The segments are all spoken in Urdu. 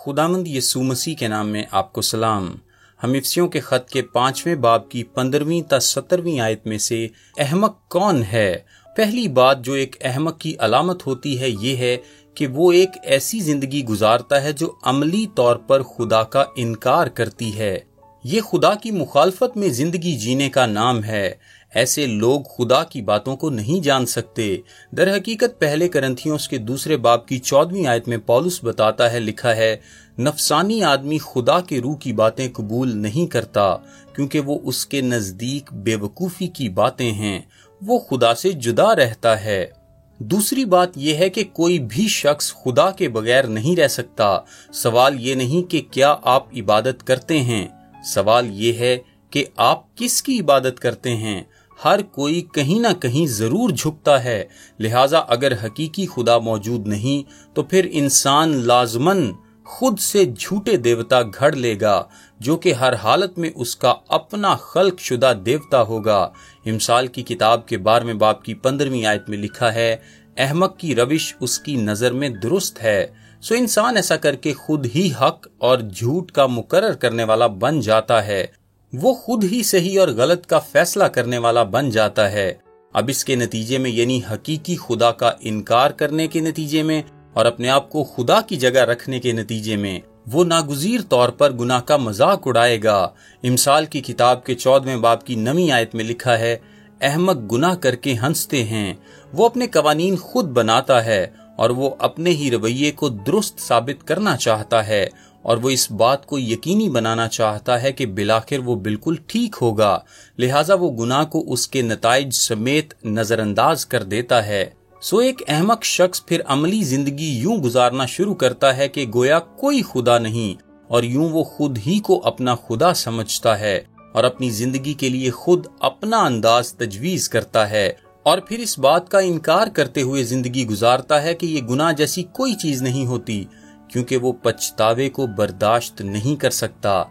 خداوند یسوع مسیح کے نام میں آپ کو سلام۔ ہم افسیوں کے خط کے 5ویں باب کی 15ویں تا 17ویں آیت میں سے احمق کون ہے؟ پہلی بات جو ایک احمق کی علامت ہوتی ہے یہ ہے کہ وہ ایک ایسی زندگی گزارتا ہے جو عملی طور پر خدا کا انکار کرتی ہے۔ یہ خدا کی مخالفت میں زندگی جینے کا نام ہے۔ ایسے لوگ خدا کی باتوں کو نہیں جان سکتے۔ در حقیقت پہلے کرنتھیوس کے 2 باب کی 14ویں آیت میں پولس بتاتا ہے، لکھا ہے، نفسانی آدمی خدا کے روح کی باتیں قبول نہیں کرتا کیونکہ وہ اس کے نزدیک بے وقوفی کی باتیں ہیں، وہ خدا سے جدا رہتا ہے۔ دوسری بات یہ ہے کہ کوئی بھی شخص خدا کے بغیر نہیں رہ سکتا۔ سوال یہ نہیں کہ کیا آپ عبادت کرتے ہیں، سوال یہ ہے کہ آپ کس کی عبادت کرتے ہیں۔ ہر کوئی کہیں نہ کہیں ضرور جھکتا ہے، لہٰذا اگر حقیقی خدا موجود نہیں تو پھر انسان لازماً خود سے جھوٹے دیوتا گھڑ لے گا جو کہ ہر حالت میں اس کا اپنا خلق شدہ دیوتا ہوگا۔ امثال کی کتاب کے 12ویں باب کی 15ویں آیت میں لکھا ہے، احمق کی روش اس کی نظر میں درست ہے۔ سو انسان ایسا کر کے خود ہی حق اور جھوٹ کا مقرر کرنے والا بن جاتا ہے، وہ خود ہی صحیح اور غلط کا فیصلہ کرنے والا بن جاتا ہے۔ اب اس کے نتیجے میں یعنی حقیقی خدا کا انکار کرنے کے نتیجے میں اور اپنے آپ کو خدا کی جگہ رکھنے کے نتیجے میں وہ ناگزیر طور پر گناہ کا مذاق اڑائے گا۔ امثال کی کتاب کے 14ویں باب کی 9ویں آیت میں لکھا ہے، احمق گناہ کر کے ہنستے ہیں، وہ اپنے قوانین خود بناتا ہے اور وہ اپنے ہی رویے کو درست ثابت کرنا چاہتا ہے اور وہ اس بات کو یقینی بنانا چاہتا ہے کہ بالآخر وہ بالکل ٹھیک ہوگا، لہٰذا وہ گناہ کو اس کے نتائج سمیت نظر انداز کر دیتا ہے۔ سو ایک احمق شخص پھر عملی زندگی یوں گزارنا شروع کرتا ہے کہ گویا کوئی خدا نہیں، اور یوں وہ خود ہی کو اپنا خدا سمجھتا ہے اور اپنی زندگی کے لیے خود اپنا انداز تجویز کرتا ہے، اور پھر اس بات کا انکار کرتے ہوئے زندگی گزارتا ہے کہ یہ گناہ جیسی کوئی چیز نہیں ہوتی، کیونکہ وہ پچھتاوے کو برداشت نہیں کر سکتا۔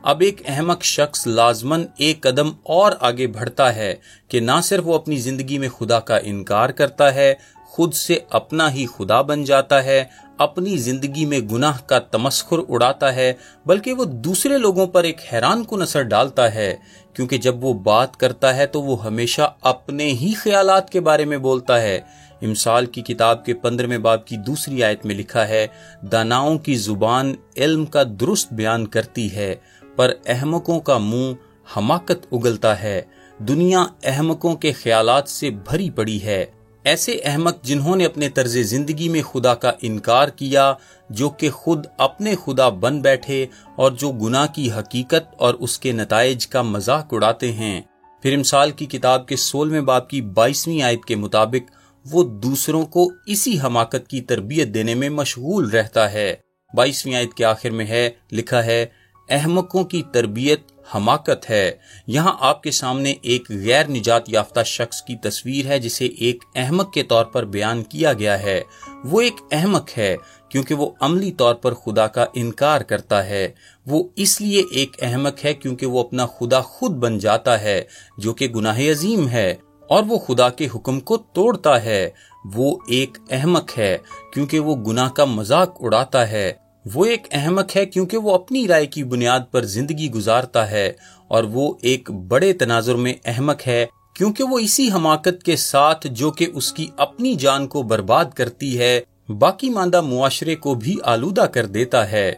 اب ایک احمق شخص لازماً ایک قدم اور آگے بڑھتا ہے کہ نہ صرف وہ اپنی زندگی میں خدا کا انکار کرتا ہے، خود سے اپنا ہی خدا بن جاتا ہے، اپنی زندگی میں گناہ کا تمسخر اڑاتا ہے، بلکہ وہ دوسرے لوگوں پر ایک حیران کن اثر ڈالتا ہے، کیونکہ جب وہ بات کرتا ہے تو وہ ہمیشہ اپنے ہی خیالات کے بارے میں بولتا ہے۔ امثال کی کتاب کے 15ویں باب کی 2 آیت میں لکھا ہے، داناؤں کی زبان علم کا درست بیان کرتی ہے پر احمقوں کا منہ حماقت اگلتا ہے۔ دنیا احمقوں کے خیالات سے بھری پڑی ہے، ایسے احمق جنہوں نے اپنے طرز زندگی میں خدا کا انکار کیا، جو کہ خود اپنے خدا بن بیٹھے اور جو گناہ کی حقیقت اور اس کے نتائج کا مذاق اڑاتے ہیں۔ پھر امثال کی کتاب کے 16ویں باب کی 22ویں آیت کے مطابق وہ دوسروں کو اسی حماقت کی تربیت دینے میں مشغول رہتا ہے۔ 22ویں آیت کے آخر میں ہے، لکھا ہے، احمقوں کی تربیت حماقت ہے۔ یہاں آپ کے سامنے ایک غیر نجات یافتہ شخص کی تصویر ہے جسے ایک احمق کے طور پر بیان کیا گیا ہے۔ وہ ایک احمق ہے کیونکہ وہ عملی طور پر خدا کا انکار کرتا ہے۔ وہ اس لیے ایک احمق ہے کیونکہ وہ اپنا خدا خود بن جاتا ہے، جو کہ گناہ عظیم ہے، اور وہ خدا کے حکم کو توڑتا ہے۔ وہ ایک احمق ہے کیونکہ وہ گناہ کا مذاق اڑاتا ہے۔ وہ ایک احمق ہے کیونکہ وہ اپنی رائے کی بنیاد پر زندگی گزارتا ہے، اور وہ ایک بڑے تناظر میں احمق ہے کیونکہ وہ اسی حماقت کے ساتھ جو کہ اس کی اپنی جان کو برباد کرتی ہے، باقی ماندہ معاشرے کو بھی آلودہ کر دیتا ہے۔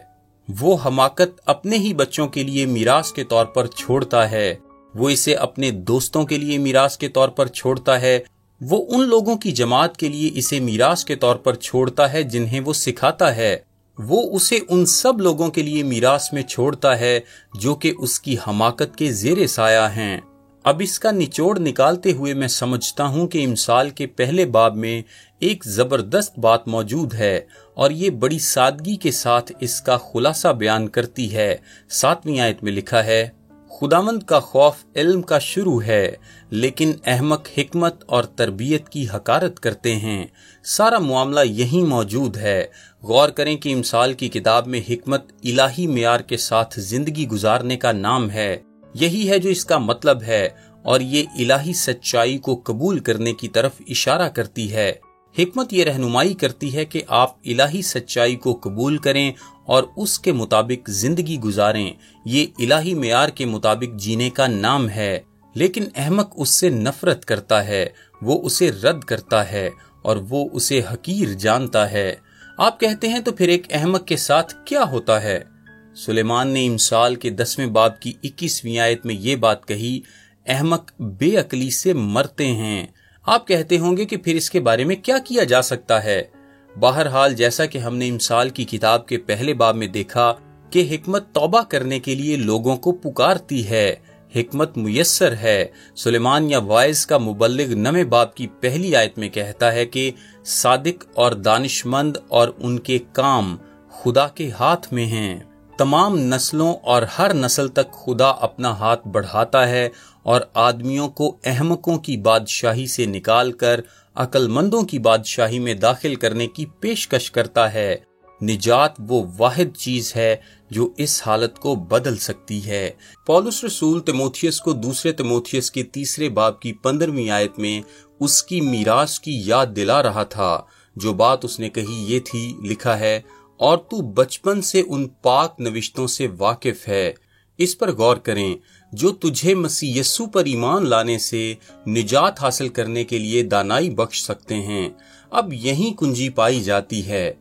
وہ حماقت اپنے ہی بچوں کے لیے میراث کے طور پر چھوڑتا ہے، وہ اسے اپنے دوستوں کے لیے میراث کے طور پر چھوڑتا ہے، وہ ان لوگوں کی جماعت کے لیے اسے میراث کے طور پر چھوڑتا ہے جنہیں وہ سکھاتا ہے، وہ اسے ان سب لوگوں کے لیے میراث میں چھوڑتا ہے جو کہ اس کی حماقت کے زیر سایہ ہیں۔ اب اس کا نچوڑ نکالتے ہوئے میں سمجھتا ہوں کہ امثال کے پہلے باب میں ایک زبردست بات موجود ہے، اور یہ بڑی سادگی کے ساتھ اس کا خلاصہ بیان کرتی ہے۔ 7ویں آیت میں لکھا ہے، خداوند کا خوف علم کا شروع ہے، لیکن احمق حکمت اور تربیت کی حقارت کرتے ہیں۔ سارا معاملہ یہی موجود ہے۔ غور کریں کہ امثال کی کتاب میں حکمت الہی معیار کے ساتھ زندگی گزارنے کا نام ہے، یہی ہے جو اس کا مطلب ہے، اور یہ الہی سچائی کو قبول کرنے کی طرف اشارہ کرتی ہے۔ حکمت یہ رہنمائی کرتی ہے کہ آپ الہی سچائی کو قبول کریں اور اس کے مطابق زندگی گزاریں۔ یہ الہی معیار کے مطابق جینے کا نام ہے، لیکن احمق اس سے نفرت کرتا ہے، وہ اسے رد کرتا ہے اور وہ اسے حقیر جانتا ہے۔ آپ کہتے ہیں تو پھر ایک احمق کے ساتھ کیا ہوتا ہے؟ سلیمان نے امثال کے 10ویں باب کی 21ویں آیت میں یہ بات کہی، احمق بے عقلی سے مرتے ہیں۔ آپ کہتے ہوں گے کہ پھر اس کے بارے میں کیا کیا جا سکتا ہے؟ بہرحال جیسا کہ ہم نے امثال کی کتاب کے پہلے باب میں دیکھا کہ حکمت توبہ کرنے کے لیے لوگوں کو پکارتی ہے، حکمت میسر ہے۔ سلیمان یا وائز کا مبلغ 9ویں باب کی پہلی آیت میں کہتا ہے کہ صادق اور دانشمند اور ان کے کام خدا کے ہاتھ میں ہیں۔ تمام نسلوں اور ہر نسل تک خدا اپنا ہاتھ بڑھاتا ہے اور آدمیوں کو احمقوں کی بادشاہی سے نکال کر عقل مندوں کی بادشاہی میں داخل کرنے کی پیشکش کرتا ہے۔ نجات وہ واحد چیز ہے جو اس حالت کو بدل سکتی ہے۔ پولس رسول تیموتھیوس کو دوسرے تیموتھیوس کے 3 باب کی 15ویں آیت میں اس کی میراث کی یاد دلا رہا تھا۔ جو بات اس نے کہی یہ تھی، لکھا ہے، اور تو بچپن سے ان پاک نوشتوں سے واقف ہے۔ اس پر غور کریں جو تجھے مسیح یسوع پر ایمان لانے سے نجات حاصل کرنے کے لیے دانائی بخش سکتے ہیں۔ اب یہیں کنجی پائی جاتی ہے۔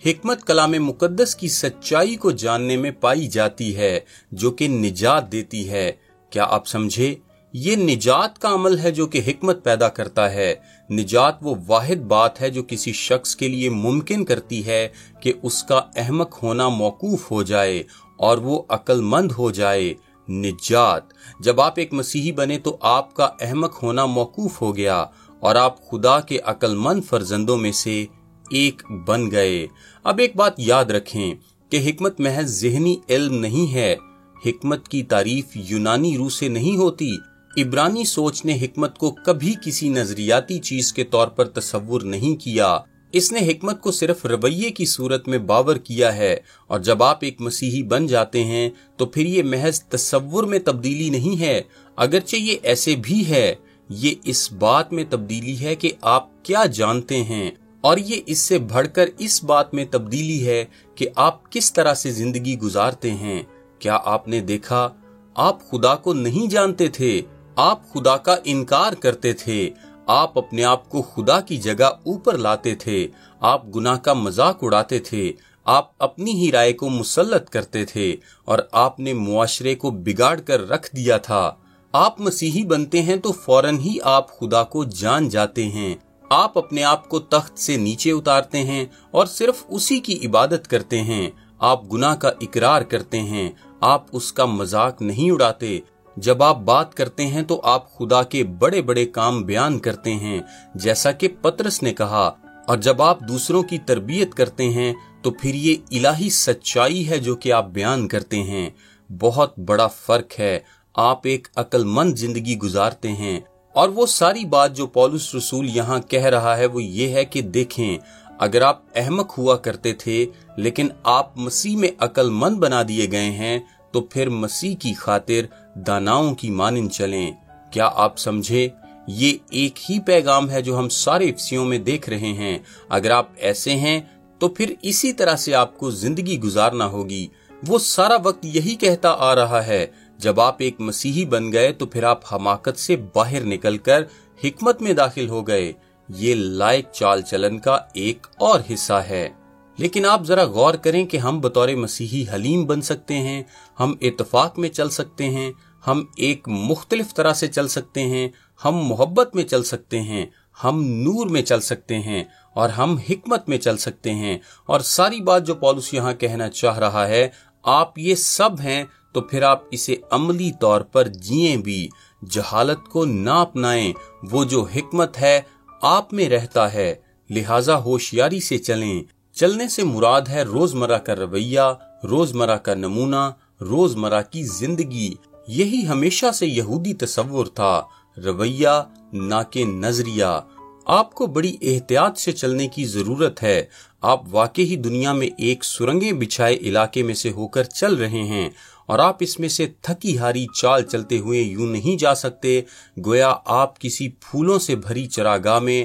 حکمت کلام مقدس کی سچائی کو جاننے میں پائی جاتی ہے جو کہ نجات دیتی ہے۔ کیا آپ سمجھے؟ یہ نجات کا عمل ہے جو کہ حکمت پیدا کرتا ہے۔ نجات وہ واحد بات ہے جو کسی شخص کے لیے ممکن کرتی ہے کہ اس کا احمق ہونا موقوف ہو جائے اور وہ عقل مند ہو جائے۔ نجات، جب آپ ایک مسیحی بنے تو آپ کا احمق ہونا موقوف ہو گیا اور آپ خدا کے عقل مند فرزندوں میں سے ایک بن گئے۔ اب ایک بات یاد رکھیں کہ حکمت محض ذہنی علم نہیں ہے۔ حکمت کی تعریف یونانی روح سے نہیں ہوتی۔ عبرانی سوچ نے حکمت کو کبھی کسی نظریاتی چیز کے طور پر تصور نہیں کیا۔ اس نے حکمت کو صرف رویے کی صورت میں باور کیا ہے، اور جب آپ ایک مسیحی بن جاتے ہیں تو پھر یہ محض تصور میں تبدیلی نہیں ہے، اگرچہ یہ ایسے بھی ہے، یہ اس بات میں تبدیلی ہے کہ آپ کیا جانتے ہیں، اور یہ اس سے بڑھ کر اس بات میں تبدیلی ہے کہ آپ کس طرح سے زندگی گزارتے ہیں۔ کیا آپ نے دیکھا؟ آپ خدا کو نہیں جانتے تھے، آپ خدا کا انکار کرتے تھے، آپ اپنے آپ کو خدا کی جگہ اوپر لاتے تھے، آپ گناہ کا مذاق اڑاتے تھے، آپ اپنی ہی رائے کو مسلط کرتے تھے اور آپ نے معاشرے کو بگاڑ کر رکھ دیا تھا۔ آپ مسیحی بنتے ہیں تو فوراً ہی آپ خدا کو جان جاتے ہیں۔ آپ اپنے آپ کو تخت سے نیچے اتارتے ہیں اور صرف اسی کی عبادت کرتے ہیں۔ آپ گناہ کا اقرار کرتے ہیں، آپ اس کا مذاق نہیں اڑاتے۔ جب آپ بات کرتے ہیں تو آپ خدا کے بڑے بڑے کام بیان کرتے ہیں، جیسا کہ پطرس نے کہا، اور جب آپ دوسروں کی تربیت کرتے ہیں تو پھر یہ الہی سچائی ہے جو کہ آپ بیان کرتے ہیں۔ بہت بڑا فرق ہے۔ آپ ایک عقل مند زندگی گزارتے ہیں، اور وہ ساری بات جو پولس رسول یہاں کہہ رہا ہے وہ یہ ہے کہ دیکھیں، اگر آپ احمق ہوا کرتے تھے لیکن آپ مسیح میں عقل مند بنا دیے گئے ہیں تو پھر مسیح کی خاطر داناؤں کی مانند چلیں۔ کیا آپ سمجھے؟ یہ ایک ہی پیغام ہے جو ہم سارے افسیوں میں دیکھ رہے ہیں۔ اگر آپ ایسے ہیں تو پھر اسی طرح سے آپ کو زندگی گزارنا ہوگی۔ وہ سارا وقت یہی کہتا آ رہا ہے۔ جب آپ ایک مسیحی بن گئے تو پھر آپ حماقت سے باہر نکل کر حکمت میں داخل ہو گئے۔ یہ لائق چال چلن کا ایک اور حصہ ہے۔ لیکن آپ ذرا غور کریں کہ ہم بطور مسیحی حلیم بن سکتے ہیں، ہم اتفاق میں چل سکتے ہیں، ہم ایک مختلف طرح سے چل سکتے ہیں، ہم محبت میں چل سکتے ہیں، ہم نور میں چل سکتے ہیں، اور ہم حکمت میں چل سکتے ہیں۔ اور ساری بات جو پولس یہاں کہنا چاہ رہا ہے، آپ یہ سب ہیں تو پھر آپ اسے عملی طور پر جئیں بھی۔ جہالت کو نہ اپنائیں، وہ جو حکمت ہے آپ میں رہتا ہے، لہٰذا ہوشیاری سے چلیں۔ چلنے سے مراد ہے روزمرہ کا رویہ، روزمرہ کا نمونہ، روزمرہ کی زندگی۔ یہی ہمیشہ سے یہودی تصور تھا، رویہ نہ کہ نظریہ۔ آپ کو بڑی احتیاط سے چلنے کی ضرورت ہے۔ آپ واقعی دنیا میں ایک سرنگیں بچھائے علاقے میں سے ہو کر چل رہے ہیں، اور آپ اس میں سے تھکی ہاری چال چلتے ہوئے یوں نہیں جا سکتے گویا آپ کسی پھولوں سے بھری چراگاہ میں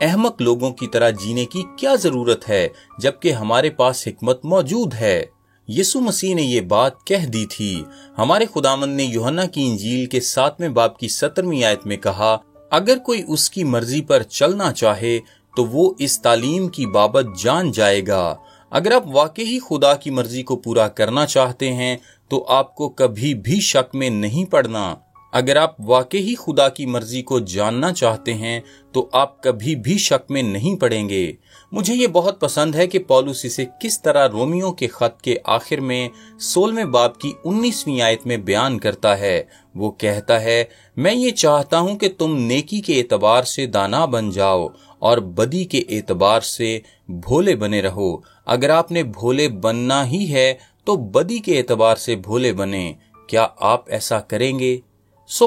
احمق لوگوں کی طرح جینے کی کیا ضرورت ہے جبکہ ہمارے پاس حکمت موجود ہے۔ یسوع مسیح نے یہ بات کہہ دی تھی۔ ہمارے خداوند نے یوحنا کی انجیل کے 7ویں باب کی 17ویں آیت میں کہا، اگر کوئی اس کی مرضی پر چلنا چاہے تو وہ اس تعلیم کی بابت جان جائے گا۔ اگر آپ واقعی خدا کی مرضی کو پورا کرنا چاہتے ہیں تو آپ کو کبھی بھی شک میں نہیں پڑنا۔ اگر آپ واقعی خدا کی مرضی کو جاننا چاہتے ہیں تو آپ کبھی بھی شک میں نہیں پڑیں گے۔ مجھے یہ بہت پسند ہے کہ پولس اسے کس طرح رومیوں کے خط کے آخر میں 16ویں باب کی 19ویں آیت میں بیان کرتا ہے۔ وہ کہتا ہے، میں یہ چاہتا ہوں کہ تم نیکی کے اعتبار سے دانا بن جاؤ اور بدی کے اعتبار سے بھولے بنے رہو۔ اگر آپ نے بھولے بننا ہی ہے تو بدی کے اعتبار سے بھولے بنیں۔ کیا آپ ایسا کریں گے؟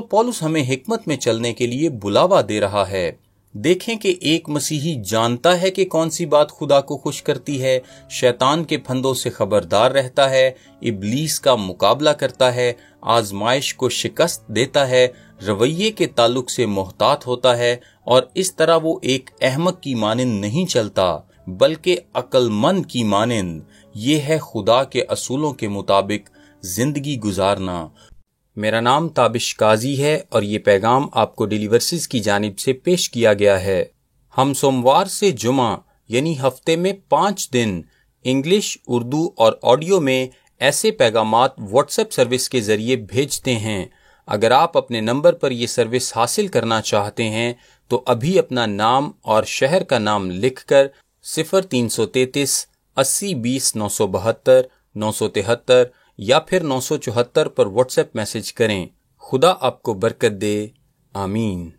پولس ہمیں حکمت میں چلنے کے لیے بلاوا دے رہا ہے۔ دیکھیں کہ ایک مسیحی جانتا ہے کہ کون سی بات خدا کو خوش کرتی ہے، شیطان کے پھندوں سے خبردار رہتا ہے، ابلیس کا مقابلہ کرتا ہے، آزمائش کو شکست دیتا ہے، رویے کے تعلق سے محتاط ہوتا ہے، اور اس طرح وہ ایک احمق کی مانند نہیں چلتا بلکہ عقل مند کی مانند۔ یہ ہے خدا کے اصولوں کے مطابق زندگی گزارنا۔ میرا نام تابش قاضی ہے اور یہ پیغام آپ کو ڈیلی ورسز کی جانب سے پیش کیا گیا ہے۔ ہم سوموار سے جمعہ یعنی ہفتے میں 5 دن انگلش، اردو اور آڈیو میں ایسے پیغامات واٹس ایپ سروس کے ذریعے بھیجتے ہیں۔ اگر آپ اپنے نمبر پر یہ سروس حاصل کرنا چاہتے ہیں تو ابھی اپنا نام اور شہر کا نام لکھ کر 0333 80 20 972 973 یا پھر 974 پر واٹس ایپ میسج کریں۔ خدا آپ کو برکت دے۔ آمین۔